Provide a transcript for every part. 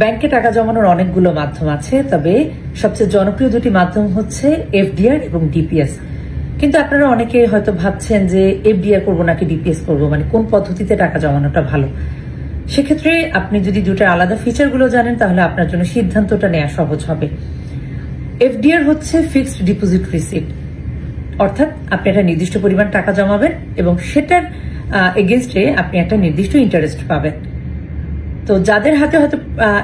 ব্যাংকে টাকা জমানোর অনেকগুলো মাধ্যম আছে, তবে সবচেয়ে জনপ্রিয় দুটি মাধ্যম হচ্ছে এফডিআর এবং ডিপিএস। কিন্তু আপনারা অনেকে হয়তো ভাবছেন যে এফডিআর করবো নাকি ডিপিএস করবো, মানে কোন পদ্ধতিতে টাকা জমানোটা ভালো। সেক্ষেত্রে আপনি যদি দুটার আলাদা ফিচারগুলো জানেন তাহলে আপনার জন্য সিদ্ধান্তটা নেওয়া সহজ হবে। এফডিআর হচ্ছে ফিক্সড ডিপোজিট রিসিপ্ট, অর্থাৎ আপনি একটা নির্দিষ্ট পরিমাণ টাকা জমাবেন এবং সেটার এগেইনস্টে আপনি একটা নির্দিষ্ট ইন্টারেস্ট পাবেন। তো যাদের হাতে হয়তো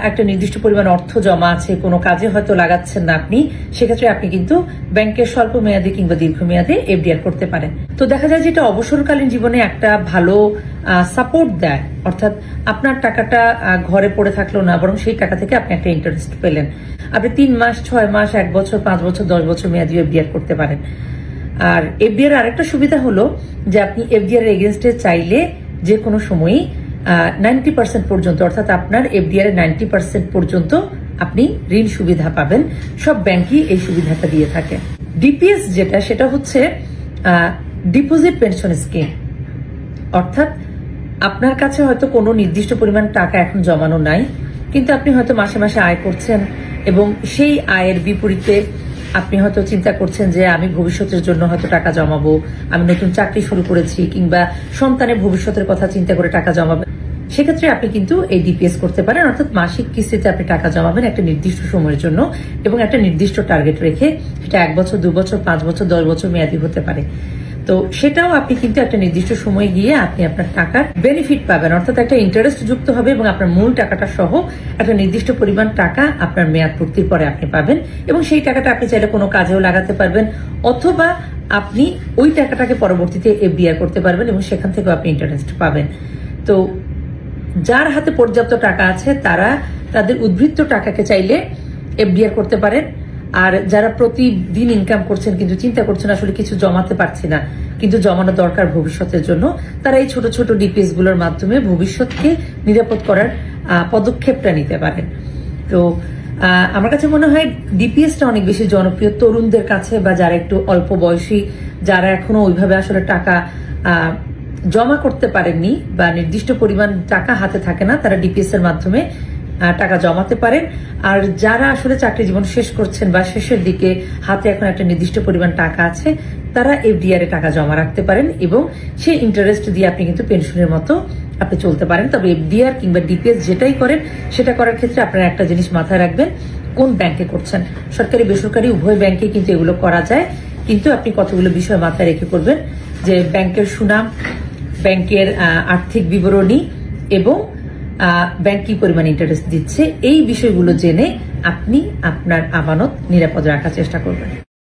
একটা নির্দিষ্ট পরিমাণ অর্থ জমা আছে, কোনো কাজে হয়তো লাগাচ্ছেন না আপনি, সেক্ষেত্রে আপনি কিন্তু ব্যাংকের স্বল্প মেয়াদী কিংবা দীর্ঘমেয়াদে এফডিআর করতে পারেন। তো দেখা যায় যেটা অবসরকালীন জীবনে একটা ভালো সাপোর্ট দেয়, অর্থাৎ আপনার টাকাটা ঘরে পড়ে থাকলো না, বরং সেই টাকা থেকে আপনি একটা ইন্টারেস্ট পেলেন। আপনি 3 মাস, 6 মাস, 1 বছর, 5 বছর, 10 বছর মেয়াদী এফডিআর করতে পারেন। আর এফডিআর আরেকটা সুবিধা হলো যে আপনি এফডিআর এর এগেইনস্টে চাইলে যে কোনো সময়ই 90% পর্যন্ত, অর্থাৎ আপনার এফডিআর এর 90% পর্যন্ত আপনি ঋণ সুবিধা পাবেন। সব ব্যাংকই এই সুবিধাটা দিয়ে থাকে। ডিপিএস যেটা, সেটা হচ্ছে ডিপোজিট পেনশন স্কিম, অর্থাৎ আপনার কাছে হয়তো কোনো নির্দিষ্ট পরিমাণ টাকা এখন জমানো নাই, কিন্তু আপনি হয়তো মাসে মাসে আয় করছেন এবং সেই আয়ের বিপরীতে আপনি হয়তো চিন্তা করছেন যে আমি ভবিষ্যতের জন্য হয়তো টাকা জমাবো, আমি নতুন চাকরি শুরু করেছি, কিংবা সন্তানের ভবিষ্যতের কথা চিন্তা করে টাকা জমাবেন। সেক্ষেত্রে আপনি কিন্তু এই ডিপিএস করতে পারেন, অর্থাৎ মাসিক কিস্তিতে আপনি টাকা জমাবেন একটা নির্দিষ্ট সময়ের জন্য এবং একটা নির্দিষ্ট টার্গেট রেখে, সেটা 1 বছর, 2 বছর, 5 বছর, 10 বছর মেয়াদী হতে পারে। তো সেটাও আপনি কিন্তু একটা নির্দিষ্ট সময় গিয়ে আপনি আপনার টাকার বেনিফিট পাবেন, অর্থাৎ একটা ইন্টারেস্ট যুক্ত হবে এবং আপনার মূল টাকাটা সহ একটা নির্দিষ্ট পরিমাণ টাকা আপনার মেয়াদ পূর্তির পরে আপনি পাবেন এবং সেই টাকাটা আপনি চাইলে কোনো কাজেও লাগাতে পারবেন, অথবা আপনি ওই টাকাটাকে পরবর্তীতে এফডিআর করতে পারবেন এবং সেখান থেকেও আপনি ইন্টারেস্ট পাবেন। তো যার হাতে পর্যাপ্ত টাকা আছে তারা তাদের উদ্বৃত্ত টাকাকে চাইলে এফডিআর করতে পারেন। আর যারা প্রতিদিন ইনকাম করছেন কিন্তু চিন্তা করছেন আসলে কিছু জমাতে পারছি না, কিন্তু জমানো দরকার ভবিষ্যতের জন্য, তারা এই ছোট ছোট ডিপিএস গুলোর মাধ্যমে ভবিষ্যৎকে নিরাপদ করার পদক্ষেপটা নিতে পারেন। তো আমার কাছে মনে হয় ডিপিএসটা অনেক বেশি জনপ্রিয় তরুণদের কাছে, বা যারা একটু অল্প বয়সী, যারা এখনো ওইভাবে আসলে টাকা জমা করতে পারেননি বা নির্দিষ্ট পরিমাণ টাকা হাতে থাকে না, তারা ডিপিএস এর মাধ্যমে টাকা জমাতে পারেন। আর যারা আসলে চাকরি জীবন শেষ করছেন বা শেষের দিকে হাতে এখন একটা নির্দিষ্ট পরিমাণ টাকা আছে, তারা এফডিআর এ টাকা জমা রাখতে পারেন এবং সেই ইন্টারেস্ট দিয়ে আপনি কিন্তু পেনশনের মতো আপনি চলতে পারেন। তবে এফডিআর কিংবা ডিপিএস যেটাই করেন, সেটা করার ক্ষেত্রে আপনারা একটা জিনিস মাথায় রাখবেন, কোন ব্যাংকে করছেন। সরকারি বেসরকারি উভয় ব্যাংকে কিন্তু এগুলো করা যায়, কিন্তু আপনি কতগুলো বিষয় মাথায় রেখে করবেন, যে ব্যাংকের সুনাম, ব্যাংকের আর্থিক বিবরণী এবং ব্যাংক কি পরিমাণ ইন্টারেস্ট দিচ্ছে, এই বিষয়গুলো জেনে আপনি আপনার আমানত নিরাপদ রাখার চেষ্টা করবেন।